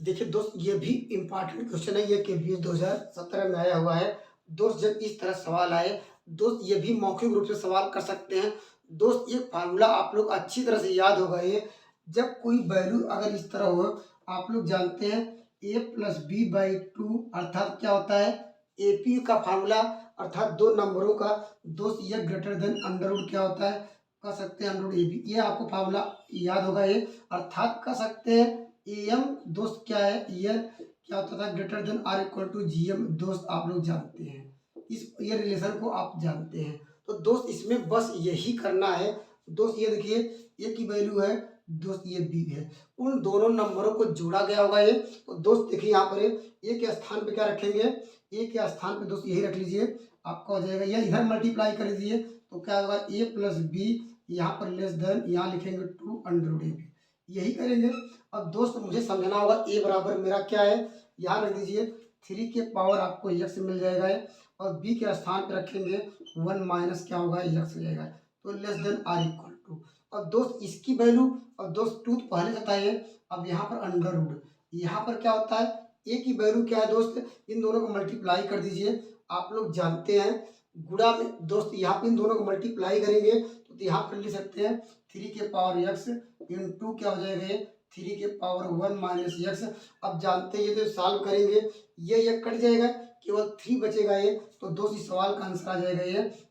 देखिए दोस्त, ये भी इम्पोर्टेंट क्वेश्चन है। ये केवीएस 2017 में आया हुआ है। दोस्त जब इस तरह सवाल आए, दोस्त ये भी मौखिक रूप से सवाल कर सकते हैं। दोस्त ये फार्मूला आप लोग अच्छी तरह से याद होगा। ये जब कोई वैल्यू अगर इस तरह हो, आप लोग जानते हैं a plus B by two अर्थात क्या होता है एपी का फार्मूला, अर्थात दो नंबरों का। दोस्त ये ग्रेटर देन अंडर रूट क्या होता है, कह सकते हैं अंडर रूट ए बी। ये आपको फार्मूला याद होगा। ये अर्थात कह सकते हैं एम दोस्त क्या है, ये क्या होता था greater than are equal to G M. दोस्त आप लोग जानते हैं ये रिलेशन को आप जानते हैं। तो दोस्त इसमें बस यही करना है। दोस्त ये देखिए ए की वैल्यू है, दोस्त ये बी है, उन दोनों नंबरों को जोड़ा गया होगा ये। तो दोस्त देखिए यहाँ पर ए के स्थान पे क्या रखेंगे, ए के स्थान पे दोस्त यही रख लीजिए, आपका हो जाएगा या इधर मल्टीप्लाई कर दीजिए तो क्या होगा ए प्लस बी, यहाँ पर लेस देन यहाँ लिखेंगे two under root A B, यही करेंगे। अब दोस्त मुझे समझना होगा ए बराबर मेरा क्या है, यहाँ रख दीजिए 3 के पावर आपको एक्स मिल जाएगा है, और बी के स्थान पे रखेंगे 1 माइनस क्या होगा एक्स हो जाएगा, तो less than are equal to. और दोस्त इसकी वैल्यू, और दोस्त टू पहले तथा है, अब यहाँ पर अंडर रूट, यहाँ पर क्या होता है ए की वैल्यू क्या है दोस्त, इन दोनों को मल्टीप्लाई कर दीजिए। आप लोग जानते हैं गुणा में दोस्त यहाँ पे इन दोनों को मल्टीप्लाई करेंगे तो यहाँ पर लिख सकते हैं 3 के पावर एक्स इंटू क्या हो जाएगा ये 3 के पावर 1 माइनस एक्स। अब जानते हैं ये तो सॉल्व करेंगे, ये कट जाएगा, केवल 3 बचेगा ये। तो दोस्त इस सवाल का आंसर आ जाएगा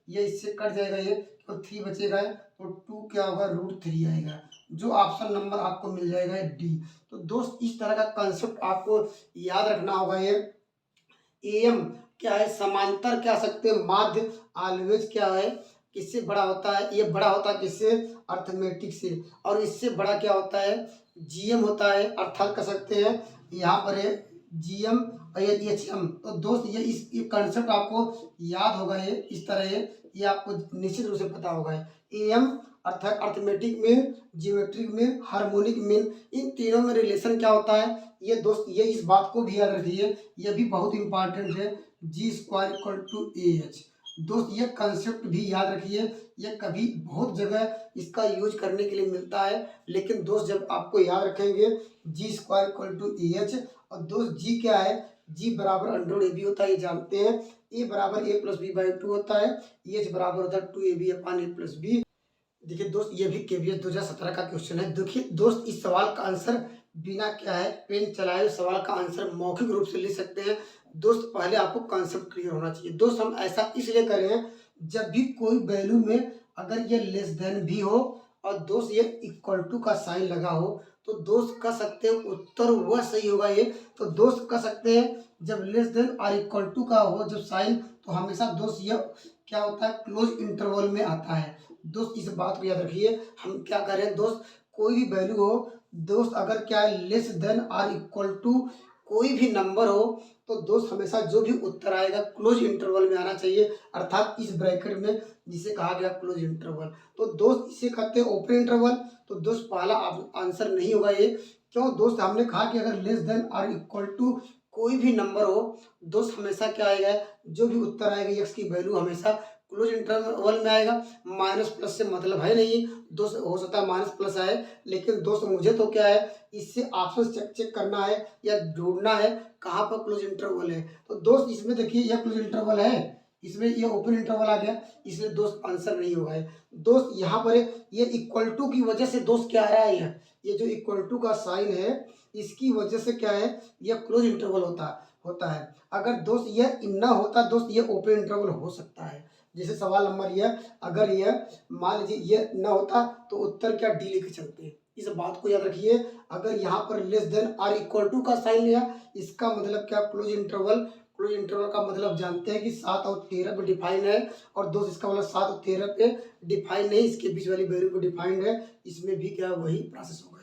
ये इससे कट जाएगा, ये केवल 3 बचेगा तो 2 क्या होगा √3 आएगा, जो ऑप्शन नंबर आपको मिल जाएगा डी। तो दोस्त इस तरह का कंसेप्ट आपको याद रखना होगा। ये एम क्या है, समांतर कह सकते हैं, माध्य ऑलवेज क्या है, किससे बड़ा होता है, ये बड़ा होता है किससे, अर्थमेटिक से, और इससे बड़ा क्या होता है जीएम होता है, अर्थात कह सकते हैं यहाँ पर है जीएम और ये एचएम। तो दोस्त ये कंसेप्ट आपको याद होगा, ये इस तरह ये आपको निश्चित रूप से पता होगा। एम अर्थात arithmetic mean, geometric mean, harmonic mean, इन तीनों में रिलेशन क्या होता है ये दोस्त, ये इस बात को भी याद रखिए, ये भी बहुत इंपॉर्टेंट है। G square equal to A H. दोस्त ये कंसेप्ट भी याद रखिए, ये कभी बहुत जगह इसका यूज करने के लिए मिलता है, लेकिन दोस्त जब आपको याद रखेंगे G square equal to A H, और दोस्त जी क्या है, जी बराबर अंडर रूट ए बी होता है, ये जानते हैं। ए बराबर A plus B by two होता है, एच बराबर होता है two A B upon A plus B. देखिए दोस्त ये भी केवीएस 2017 का क्वेश्चन है। देखिए दोस्त इस सवाल का आंसर बिना क्या है पेन चलाए सवाल का आंसर मौखिक रूप से लिख सकते हैं। दोस्त पहले आपको कॉन्सेप्ट क्लियर होना चाहिए। दोस्त हम ऐसा इसलिए कर रहे हैं, जब भी कोई वैल्यू में अगर ये लेस देन भी हो और दोस्त ये इक्वल टू का साइन लगा हो, तो दोस्त कह सकते हैं उत्तर वह सही होगा ये। तो दोस्त कह सकते हैं जब लेस देन और इक्वल टू का हो जब साइन, तो हमेशा दोस्त ये क्या होता है क्लोज इंटरवल में आता है। दोस्त इस बात को याद रखिए। हम क्या कर रहे हैं दोस्त, कोई भी वैल्यू हो दोस्त, अगर क्या है लेस देन और इक्वल टू कोई भी नंबर हो, तो दोस्त हमेशा जो भी उत्तर आएगा क्लोज इंटरवल में आना चाहिए, अर्थात इस ब्रैकेट में जिसे कहा गया क्लोज इंटरवल। तो दोस्त इसे कहते हैं ओपन इंटरवल। तो दोस्त पहला आंसर नहीं होगा ये। क्यों दोस्त, हमने कहा कि अगर लेस देन और इक्वल टू कोई भी नंबर हो, दोस्त हमेशा क्या आएगा, जो भी उत्तर आएगा एक्स की वैल्यू हमेशा क्लोज इंटरवल में आएगा। माइनस प्लस से मतलब है नहीं दोस्त, हो सकता है माइनस प्लस आए, लेकिन दोस्त मुझे तो क्या है इससे ऑप्शन चेक करना है या ढूंढना है कहाँ पर क्लोज इंटरवल है। तो दोस्त इसमें देखिए यह क्लोज इंटरवल है, इसमें ये ओपन इंटरवल आ गया, इसलिए दोस्त आंसर नहीं होगा है। दोस्त यहाँ पर ये इक्वल टू की वजह से दोस्त क्या आ रहा है, ये जो इक्वल टू का साइन है इसकी वजह से क्या है यह क्लोज इंटरवल होता है। अगर दोस्त यह ना होता दोस्त ये ओपन इंटरवल हो सकता है। जैसे सवाल नंबर यह, अगर यह मान लीजिए ये ना होता तो उत्तर क्या डी लिख चलते हैं। इस बात को याद रखिए। अगर यहाँ पर लेस देन और इक्वल टू का साइन लिया, इसका मतलब क्या क्लोज इंटरवल। क्लोज इंटरवल का मतलब जानते हैं कि 7 और 13 पे डिफाइन है, और दोस्त इसका मतलब 7 और 13 पे डिफाइन नहीं, इसके बीच वाली वैल्यू पे डिफाइंड है। इसमें भी क्या वही प्रोसेस होगा।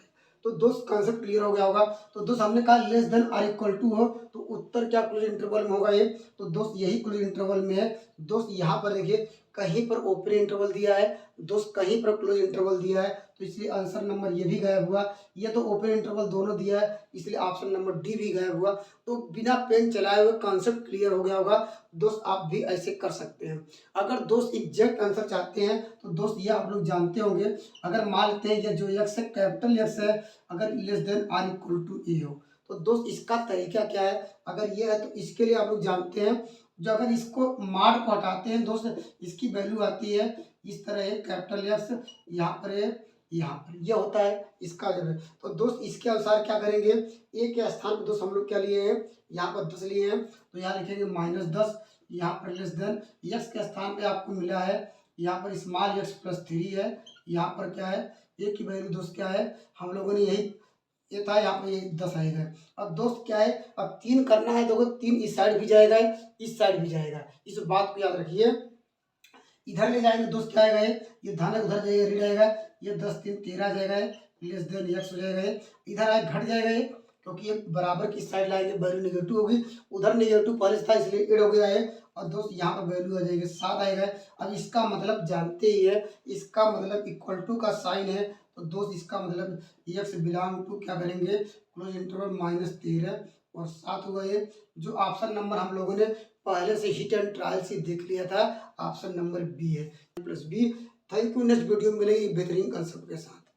तो दोस्त कंसेप्ट क्लियर हो गया होगा। तो दोस्त हमने कहा लेस देन और इक्वल टू हो तो उत्तर क्या क्लोज इंटरवल में होगा ये, तो दोस्त यही क्लोज इंटरवल में है। दोस्त यहाँ पर देखिए कहीं पर ओपन इंटरवल दिया है, दोस्त कहीं पर क्लोज इंटरवल दिया है, तो इसलिए आंसर नंबर ये भी गायब हुआ। ये तो ओपन इंटरवल दोनों दिया है, इसलिए ऑप्शन नंबर डी भी गायब हुआ। तो बिना पेन चलाए हुए कॉन्सेप्ट क्लियर हो गया होगा। दोस्त आप भी ऐसे कर सकते हैं। अगर दोस्त एग्जैक्ट आंसर चाहते हैं तो दोस्त ये आप लोग जानते होंगे, अगर मान लेते हैं ये जो एक्स है कैपिटल एक्स है, अगर less than are equal to A हो, तो दोस्त इसका तरीका क्या है, अगर ये है तो इसके लिए आप लोग जानते हैं, जो अगर इसको माड को हटाते हैं दोस्त, इसकी वैल्यू आती है इस तरह है, कैपिटल एक्स, यहाँ पर है, यहाँ पर ये होता है इसका जब है। तो दोस्त इसके अनुसार क्या करेंगे, ए के स्थान पर दोस्त हम लोग क्या लिए हैं, यहाँ पर 10 लिए हैं, तो यहाँ लिखेंगे -10, यहाँ पर लेस देन, एक्स के स्थान पे आपको मिला है यहाँ पर स्मॉल एक्स प्लस 3 है, यहाँ पर क्या है ए की वैल्यू दोस्त क्या है, हम लोगों ने यही ये था, यहाँ पे ये 10 आएगा। अब दोस्त क्या है, अब 3 करना है, देखो 3 इस साइड भी जाएगा, इस साइड भी जाएगा, इस बात को याद रखिए। इधर ले जाएंगे दोस्त क्या आएगा, ये धन है उधर जाएगा ऋण आएगा, ये 10 3 13 जाएगा, लेस देन एक्स हो जाएगा, इधर आए घट जाएगा ये, क्योंकि ये बराबर की साइड लाएंगे वैल्यू नेगेटिव होगी, उधर नेगेटिव पहले था इसलिए एड हो गया है, और दोस्त यहाँ पर वैल्यू आ जाएगी 7 आएगा। अब इसका मतलब जानते ही है, इसका मतलब इक्वल टू का साइन है, तो दोस्त इसका मतलब एक्स बिलोंग टू क्या करेंगे, क्लोज इंटरवल -13 और 7 हुआ ये, जो ऑप्शन नंबर हम लोगों ने पहले से हिट एंड ट्रायल से देख लिया था, ऑप्शन नंबर बी है, +b। Thank you, next video में मिलेगी बेहतरीन कंसेप्ट के साथ।